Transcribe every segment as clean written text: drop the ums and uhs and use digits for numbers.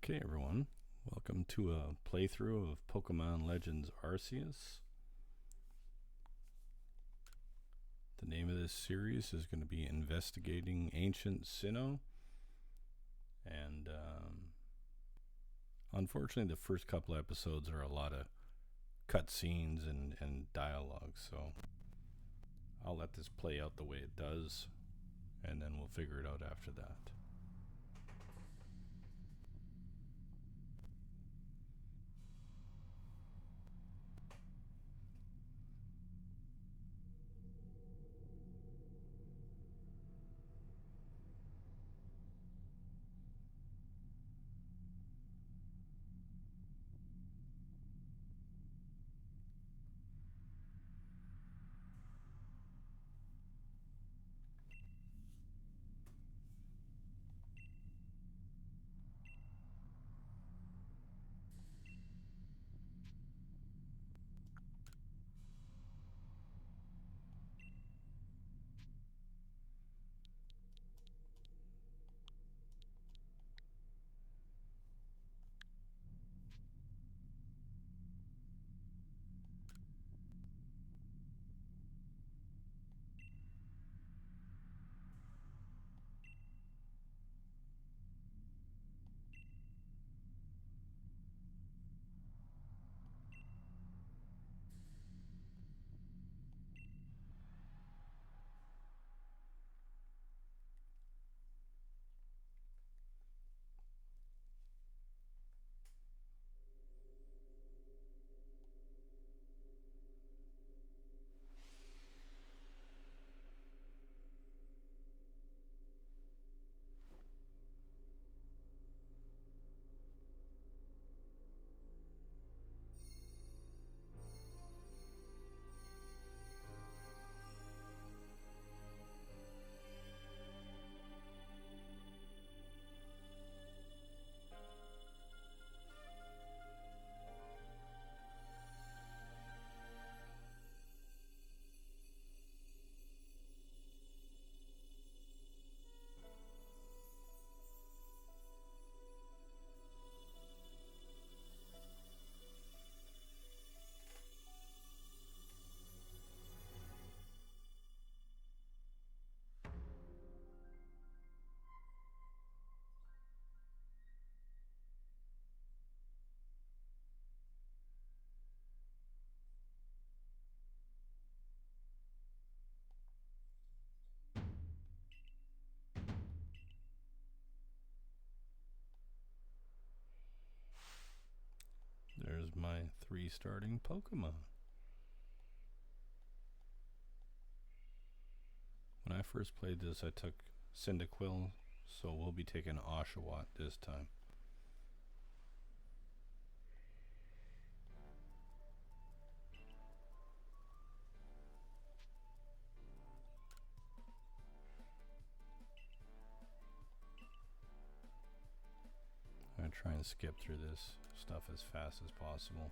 Okay, everyone, welcome to a playthrough of Pokemon Legends Arceus. The name of this series is going to be Investigating Ancient Sinnoh, and unfortunately the first couple episodes are a lot of cutscenes and dialogue, so I'll let this play out the way it does, and then we'll figure it out after that. There's my 3 starting Pokemon. When I first played this, I took Cyndaquil, so we'll be taking Oshawott this time. I'm going to try and skip through this stuff as fast as possible.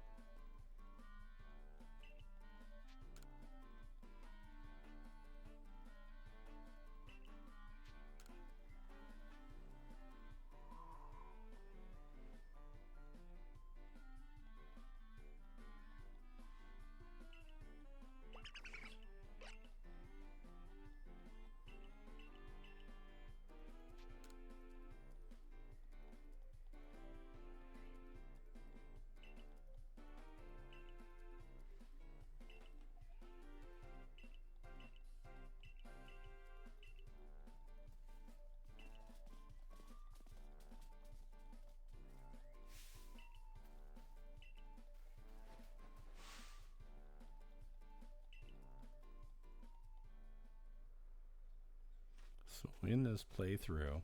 So in this playthrough,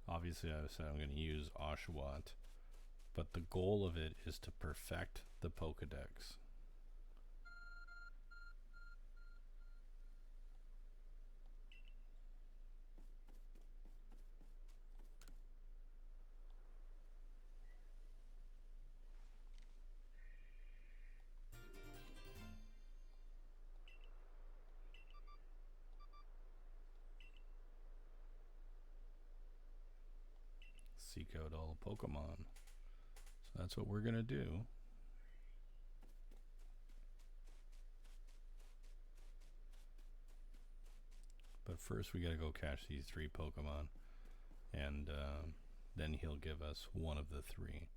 obviously I said I'm going to use Oshawott, but the goal of it is to perfect the Pokedex. seek out all the Pokemon. So that's what we're going to do. But first we got to go catch these 3 Pokemon. And then he'll give us one of the 3.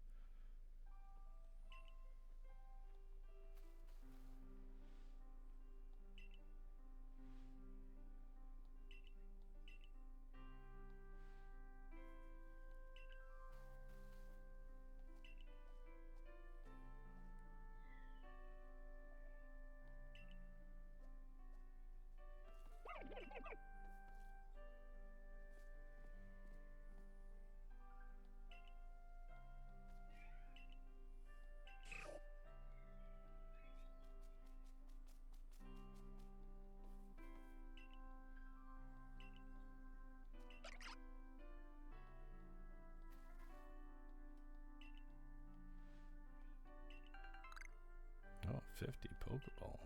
Oh, 50 Pokeballs.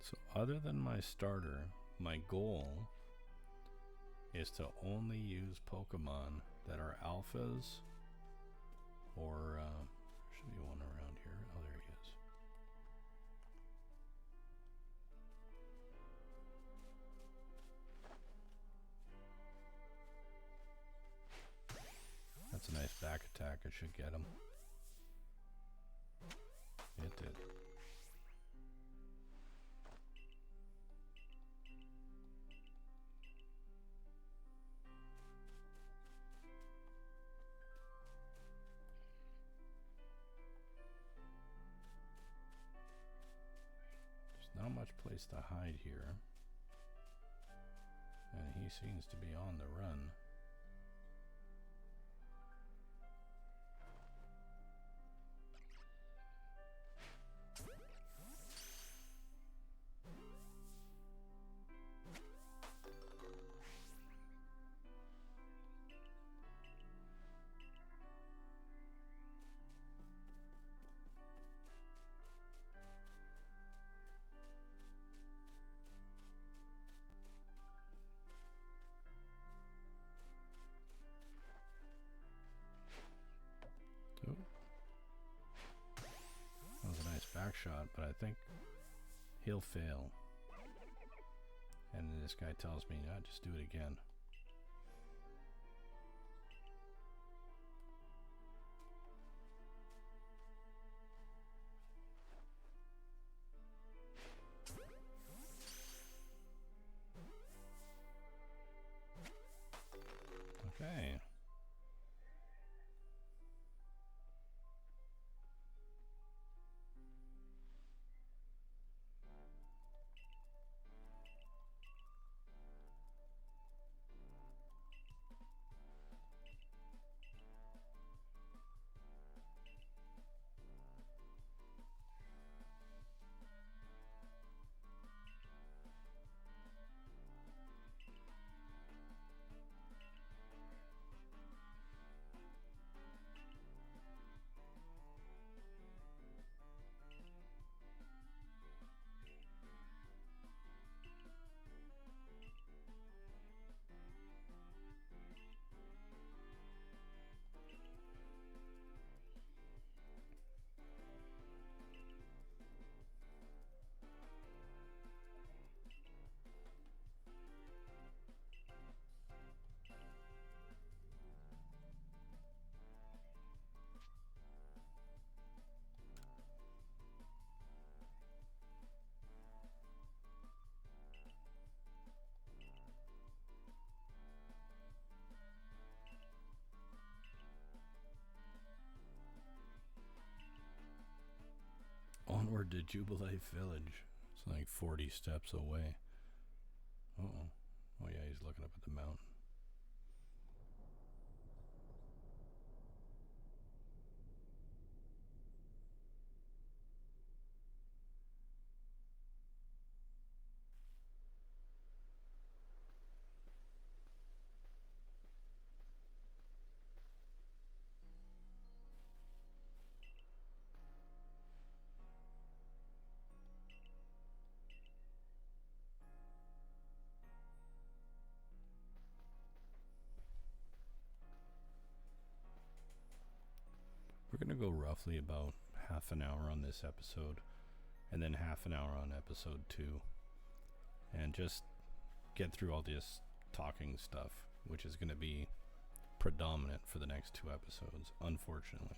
So other than my starter, my goal is to only use Pokemon that are alphas or should be one around here. Oh, there he is. That's a nice back attack. It should get him. It did. There's not much place to hide here. And he seems to be on the run. Oh. That was a nice back shot, but I think he'll fail. And this guy tells me, "No, just do it again." Okay. Onward to Jubilee Village. It's like 40 steps away. Uh-oh. Oh yeah, he's looking up at the mountain. going to go roughly about half an hour on this episode, and then half an hour on episode 2, and just get through all this talking stuff, which is going to be predominant for the next 2 episodes, unfortunately.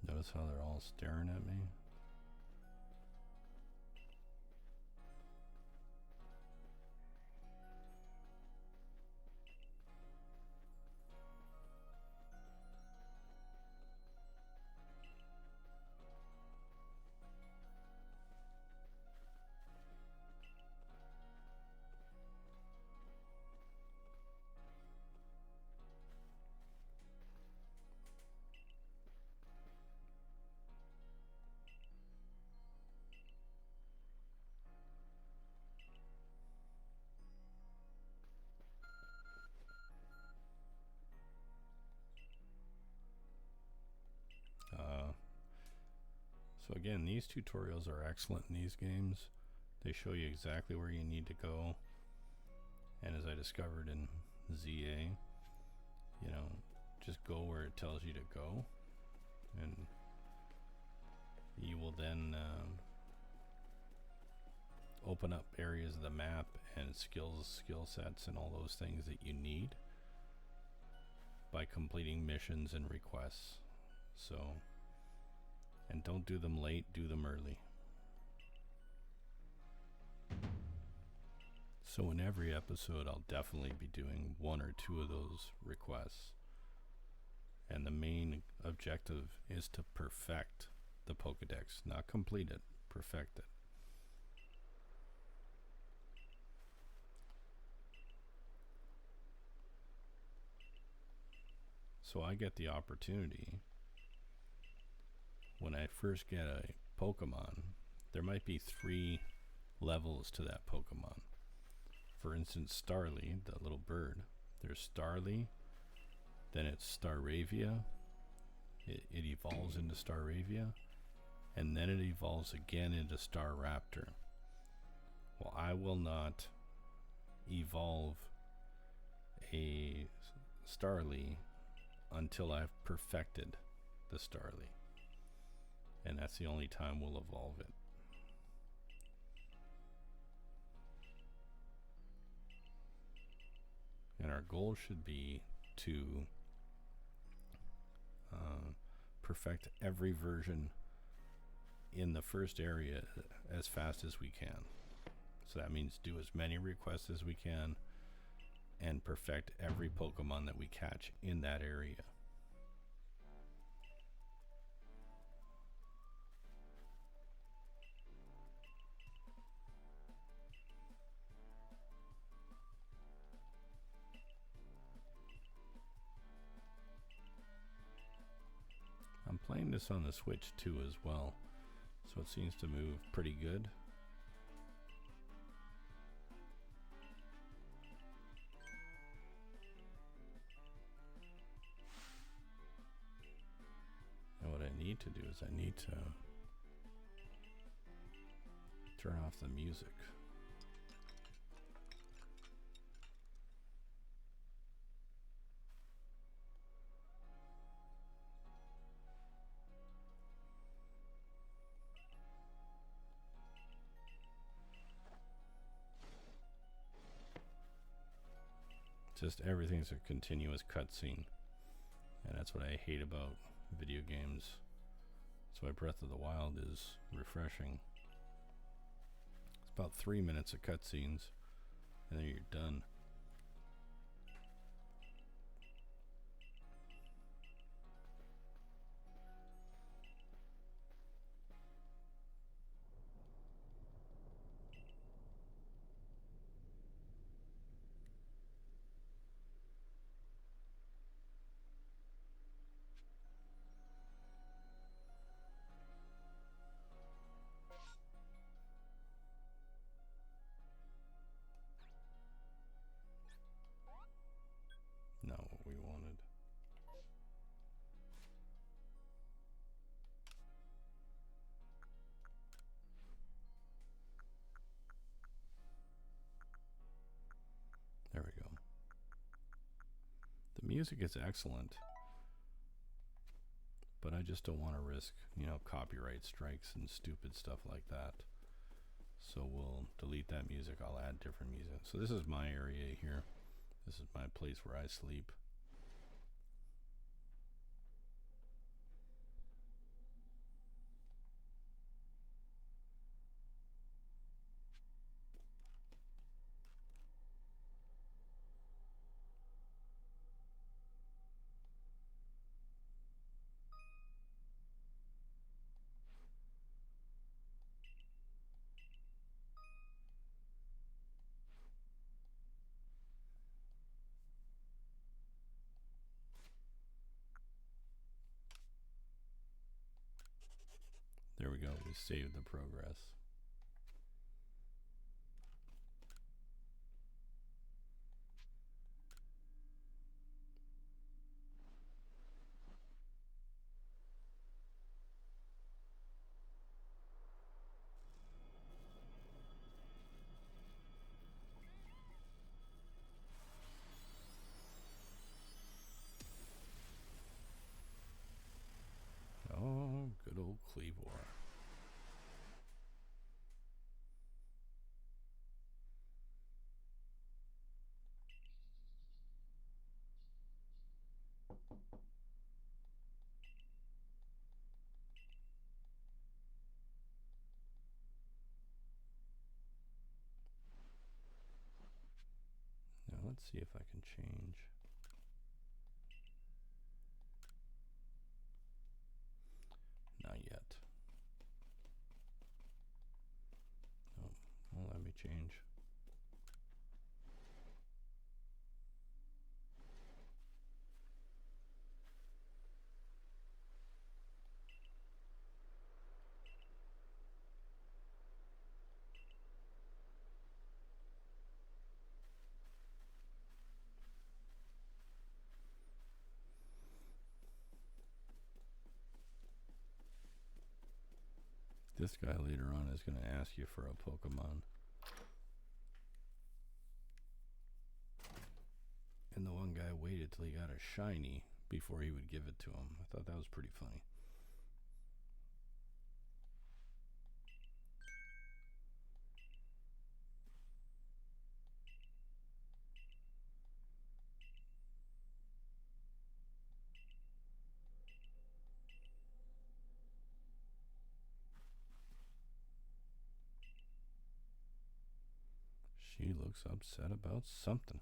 Notice how they're all staring at me? So again, these tutorials are excellent in these games. They show you exactly where you need to go. And as I discovered in ZA, you know, just go where it tells you to go. And you will then open up areas of the map and skill sets and all those things that you need by completing missions and requests. So, and don't do them late, do them early. So in every episode, I'll definitely be doing 1 or 2 of those requests. And the main objective is to perfect the Pokedex, not complete it, perfect it. So I get the opportunity, when I first get a Pokemon, there might be 3 levels to that Pokemon. For instance, Starly, that little bird, there's Starly, then it's Staravia, it evolves into Staravia, and then it evolves again into Staraptor. Well, I will not evolve a Starly until I've perfected the Starly. And that's the only time we'll evolve it. And our goal should be to perfect every version in the first area as fast as we can. So that means do as many requests as we can and perfect every Pokemon that we catch in that area. I'm playing this on the Switch too as well, so it seems to move pretty good. And what I need to do is I need to turn off the music. Just everything's a continuous cutscene, and that's what I hate about video games. That's why Breath of the Wild is refreshing. It's about 3 minutes of cutscenes, and then you're done. music is excellent, but I just don't want to risk, you know, copyright strikes and stupid stuff like that. So we'll delete that music. I'll add different music. So this is my area here. This is my place where I sleep. There we go. We saved the progress. Oh, good old Cleavor. Now let's see if I can change. Not yet. Oh, well, let me change. This guy later on is going to ask you for a Pokemon. And the one guy waited till he got a shiny before he would give it to him. I thought that was pretty funny. She looks upset about something.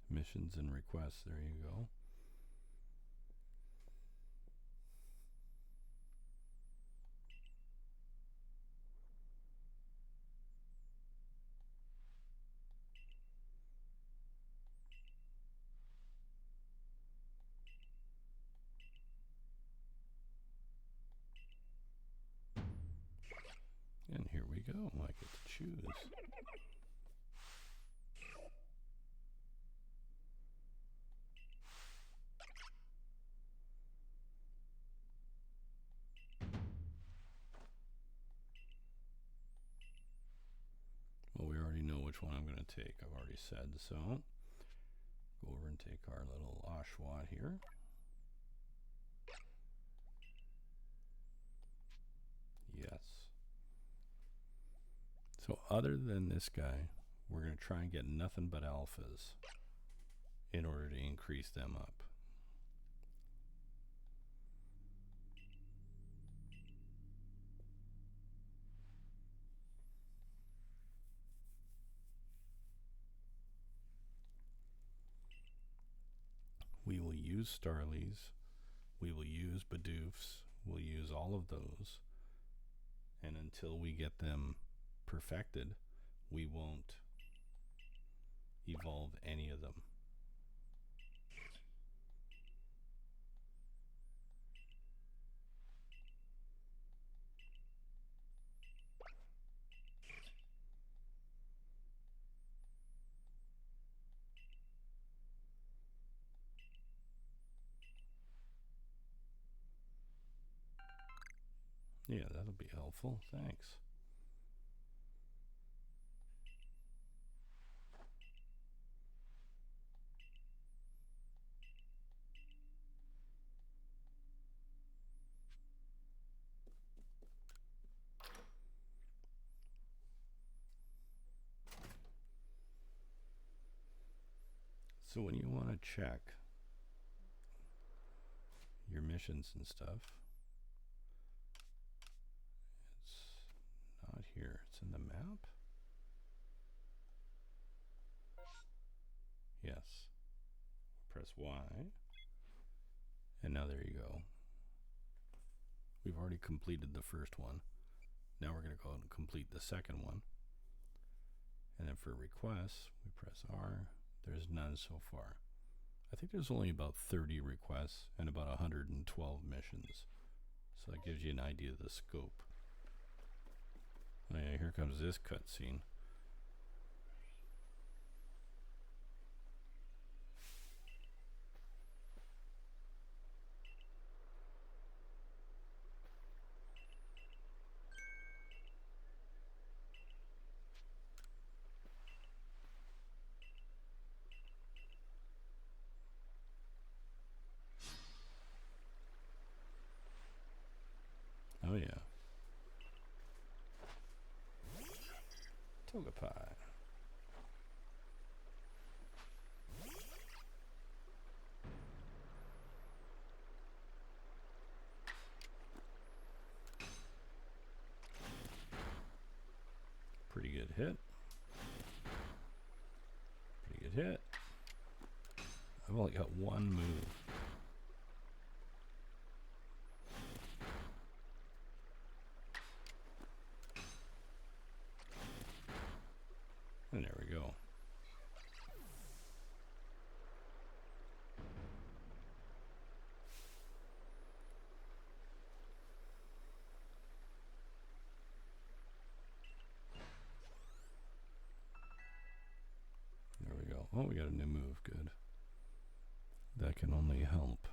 Missions and requests. There you go. And here we go. I get to choose. Well, we already know which one I'm going to take. I've already said so. Go over and take our little Oshawott here. Yes. So other than this guy, we're going to try and get nothing but alphas in order to increase them up. use Starlies. We will use Bidoofs. We'll use all of those. And until we get them perfected, we won't evolve any of them. Yeah, that'll be helpful. Thanks. So when you want to check your missions and stuff, it's not here. It's in the map. Yes. Press Y. And now there you go. We've already completed the first one. Now we're going to go and complete the second one. And then for requests, we press R. There's none so far. I think there's only about 30 requests and about 112 missions. So that gives you an idea of the scope. Oh yeah, here comes this cutscene. Oh yeah. Togepi. Pretty good hit. Pretty good hit. I've only got one move. And there we go. There we go. Oh, we got a new move. Good. That can only help.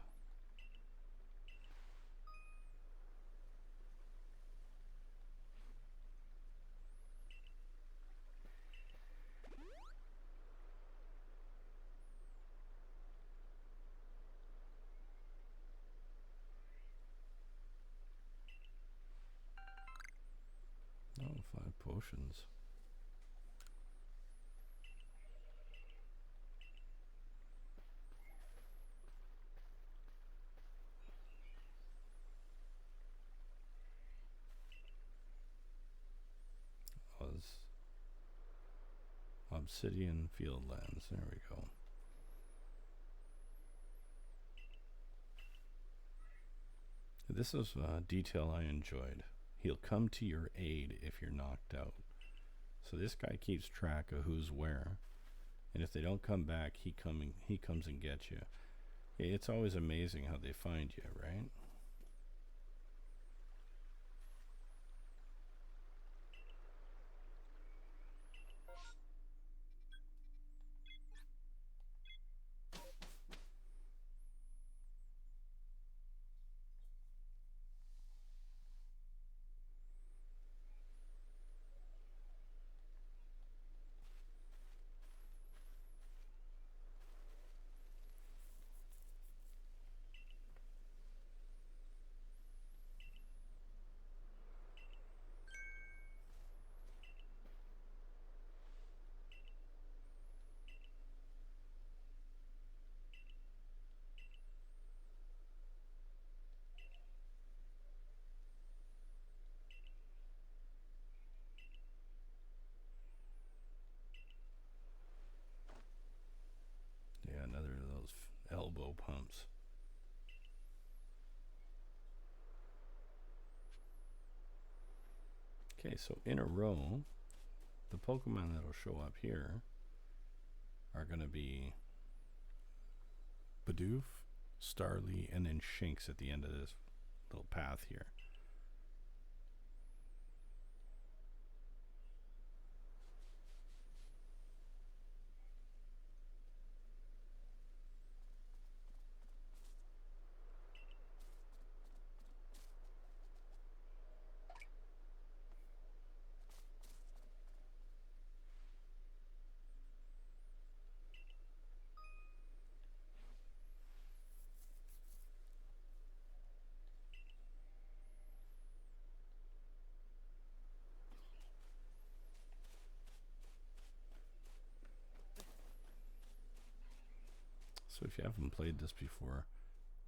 Oh, 5 potions. Obsidian Fieldlands. There we go. This is a detail I enjoyed. He'll come to your aid if you're knocked out. So this guy keeps track of who's where. And if they don't come back, he comes and gets you. It's always amazing how they find you, right? Yeah, another of those elbow pumps. Okay, so in a row, the Pokemon that'll show up here are going to be Bidoof, Starly, and then Shinx at the end of this little path here. So if you haven't played this before,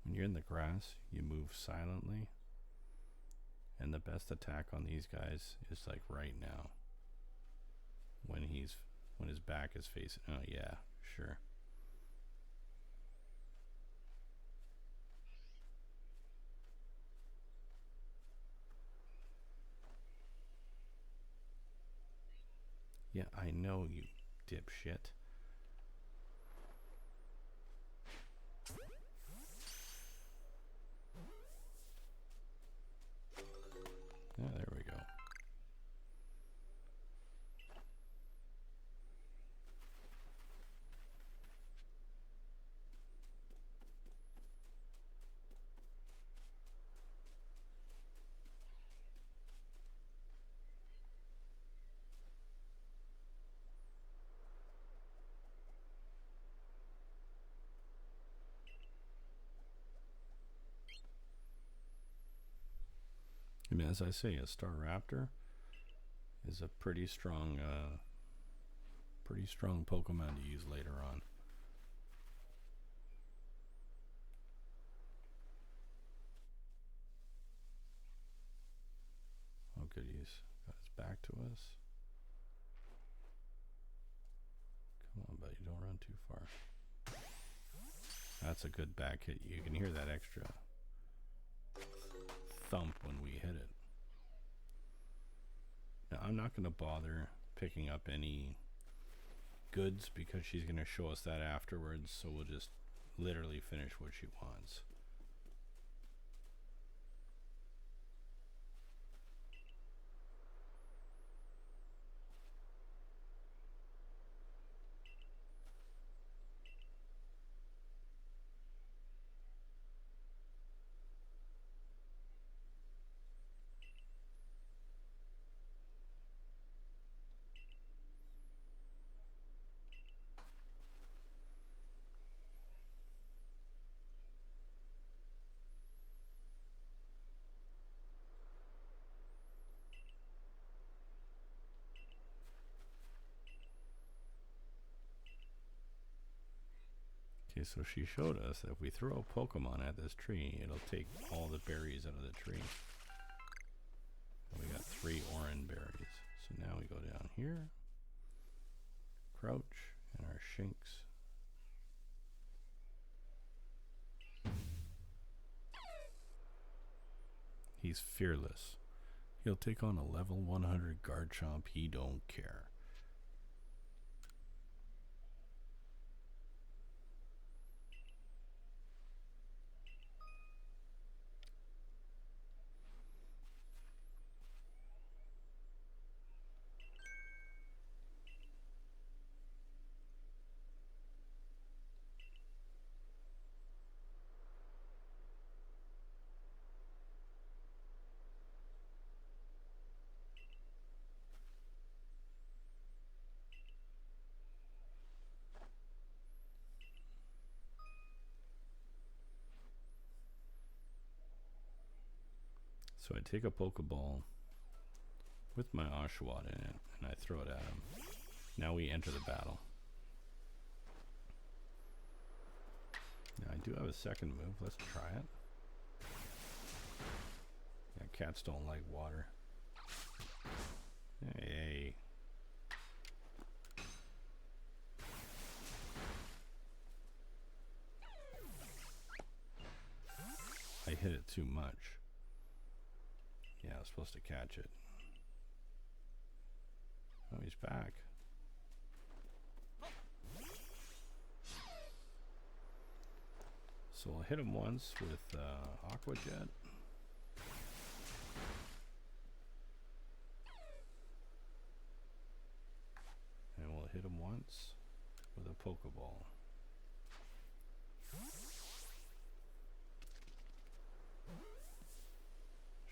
when you're in the grass, you move silently. And the best attack on these guys is like right now. When his back is facing. Oh yeah, sure. Yeah, I know, you dipshit. Yeah, there we go. And as I say, a Staraptor is a pretty strong Pokemon to use later on. Oh, good, he's got his back to us. Come on, buddy, don't run too far. That's a good back hit. You can hear that extra thump when we hit it. Now, I'm not going to bother picking up any goods because she's going to show us that afterwards, so we'll just literally finish what she wants. Okay, so she showed us that if we throw a Pokemon at this tree, it'll take all the berries out of the tree. And we got 3 orange berries. So now we go down here, crouch, and our Shinx. He's fearless. He'll take on a level 100 Garchomp. He don't care. So I take a Pokeball with my Oshawott in it, and I throw it at him. Now we enter the battle. Now I do have a second move. Let's try it. Yeah, cats don't like water. Hey. I hit it too much. Yeah, I was supposed to catch it. Oh, he's back. So we'll hit him once with Aqua Jet. And we'll hit him once with a Pokeball.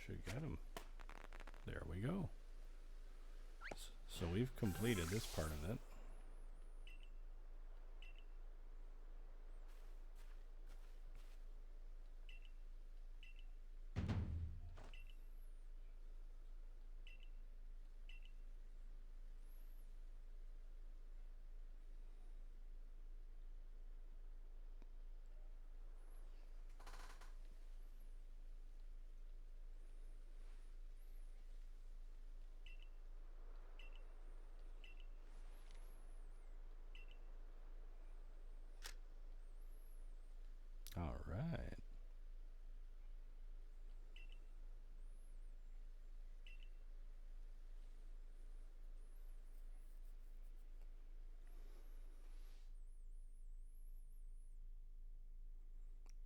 Should get him. There we go. So we've completed this part of it. All right.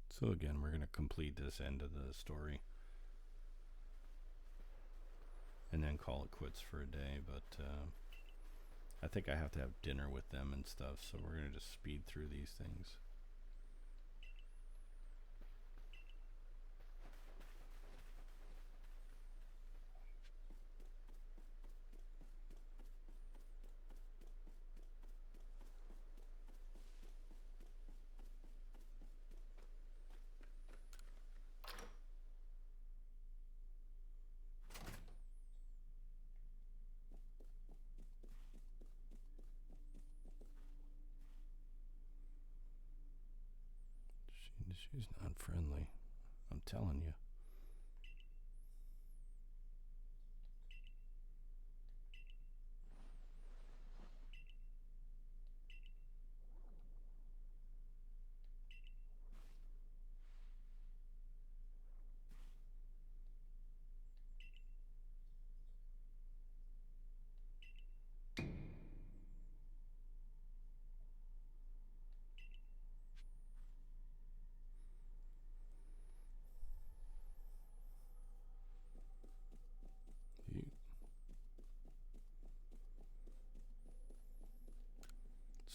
So again, we're going to complete this end of the story and then call it quits for a day. But I think I have to have dinner with them and stuff, so we're going to just speed through these things. She's not friendly. I'm telling you.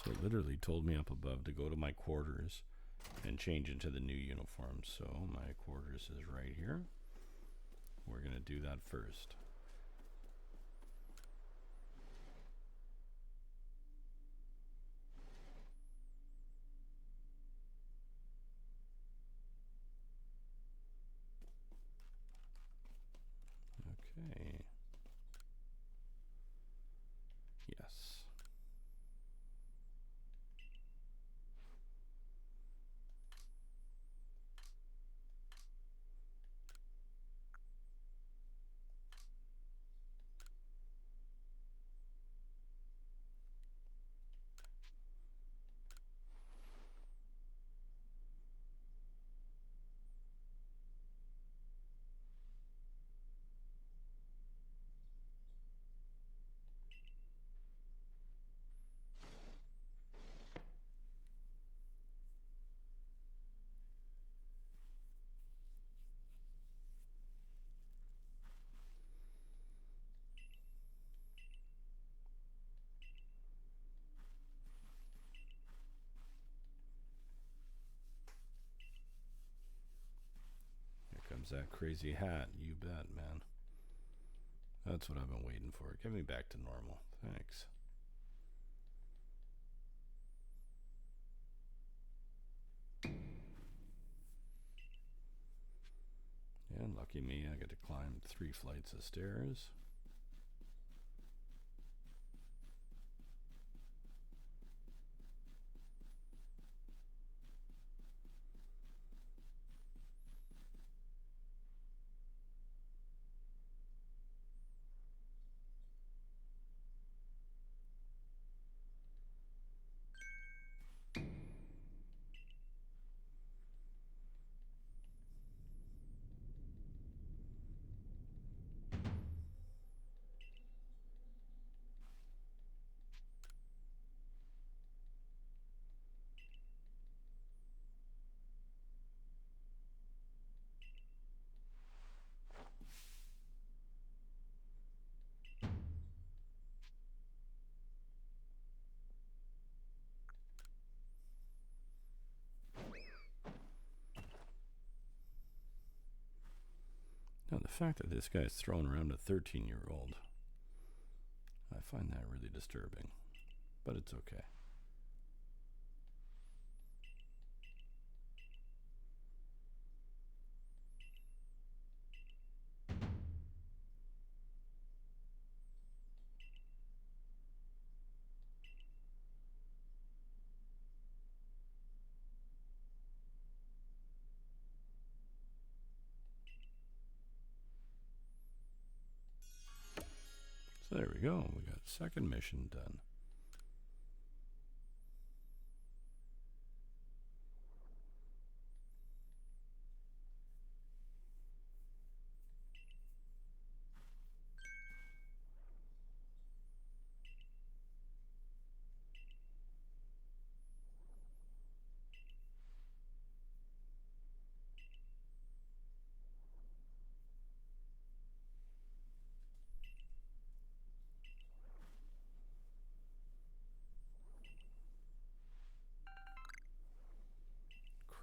So it literally told me up above to go to my quarters and change into the new uniform. So my quarters is right here. We're going to do that first. Okay. Yes. Comes that crazy hat. You bet, man. That's what I've been waiting for. Get me back to normal. Thanks. And lucky me, I get to climb 3 flights of stairs. fact that this guy's throwing around a 13-year-old, I find that really disturbing, but it's okay. So there we go. We got second mission done.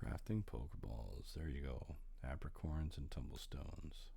Crafting Pokeballs. There you go. Apricorns and tumblestones.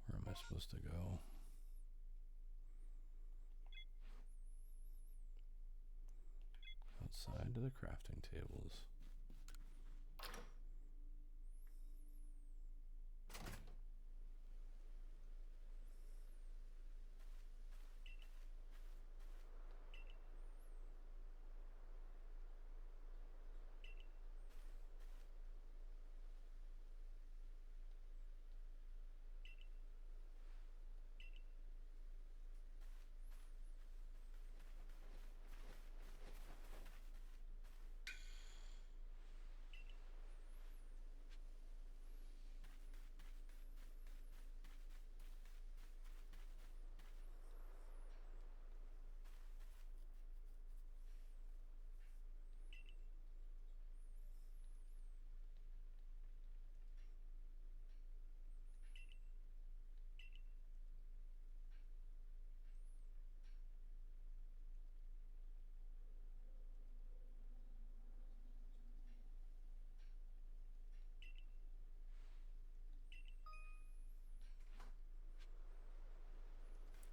Where am I supposed to go? Outside to the crafting tables.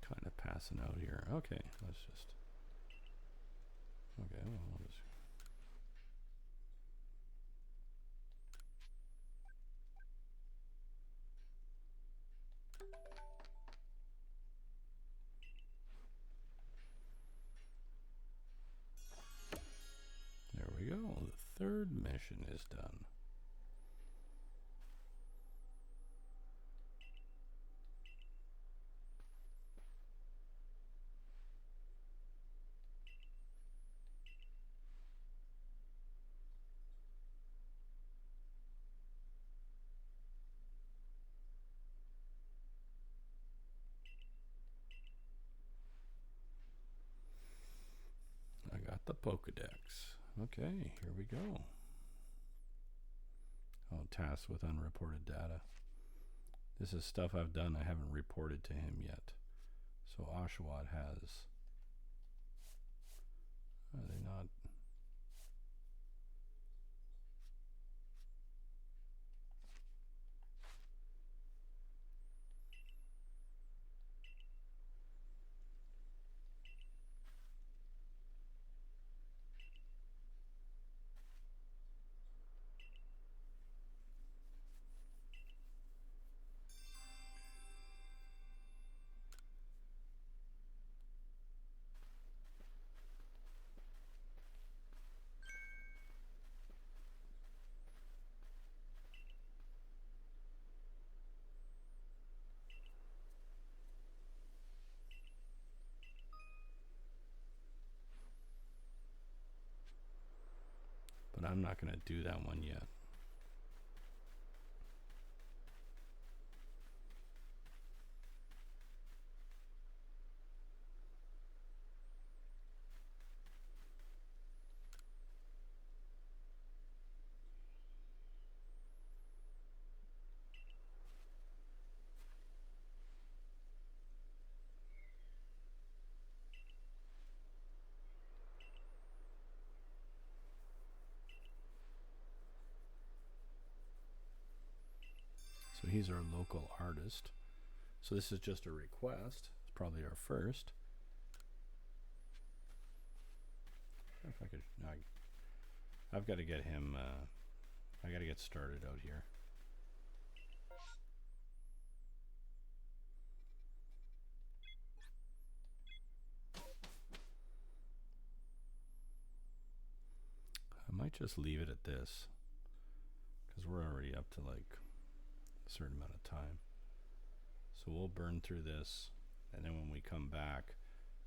Kind of passing out here. Okay, let's just. Okay, well, we'll just. There we go. The third mission is done. I got the Pokedex. Okay, here we go. Oh, tasks with unreported data. This is stuff I've done I haven't reported to him yet. So Oshawott has. Are they not? I'm not going to do that one yet. So he's our local artist. So this is just a request. It's probably our first. If I could, I've got to get him. I got to get started out here. I might just leave it at this because we're already up to like a certain amount of time. So we'll burn through this, and then when we come back,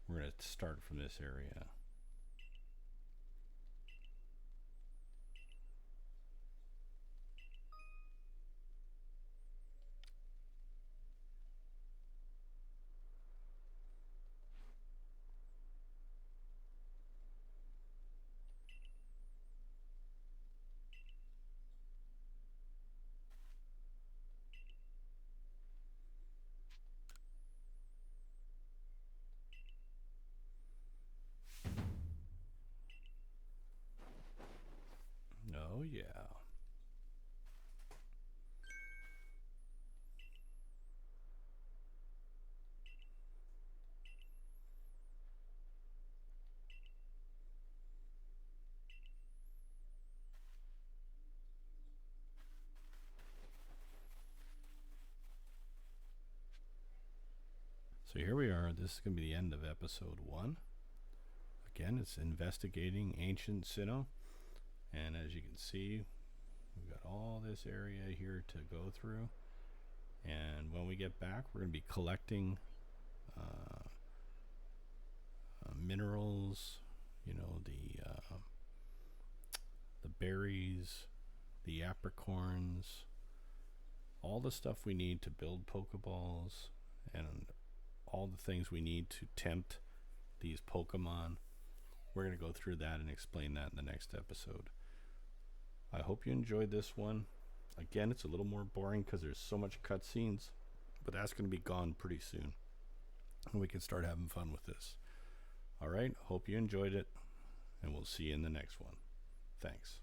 we're going to start from this area. Oh yeah. So here we are. This is going to be the end of episode 1. Again, it's Investigating Ancient Sinnoh. And as you can see, we've got all this area here to go through. And when we get back, we're going to be collecting minerals, you know, the berries, the apricorns, all the stuff we need to build Pokeballs, and all the things we need to tempt these Pokemon. We're going to go through that and explain that in the next episode. I hope you enjoyed this one. Again, it's a little more boring because there's so much cutscenes, but that's going to be gone pretty soon, and we can start having fun with this. All right, hope you enjoyed it, and we'll see you in the next one. Thanks.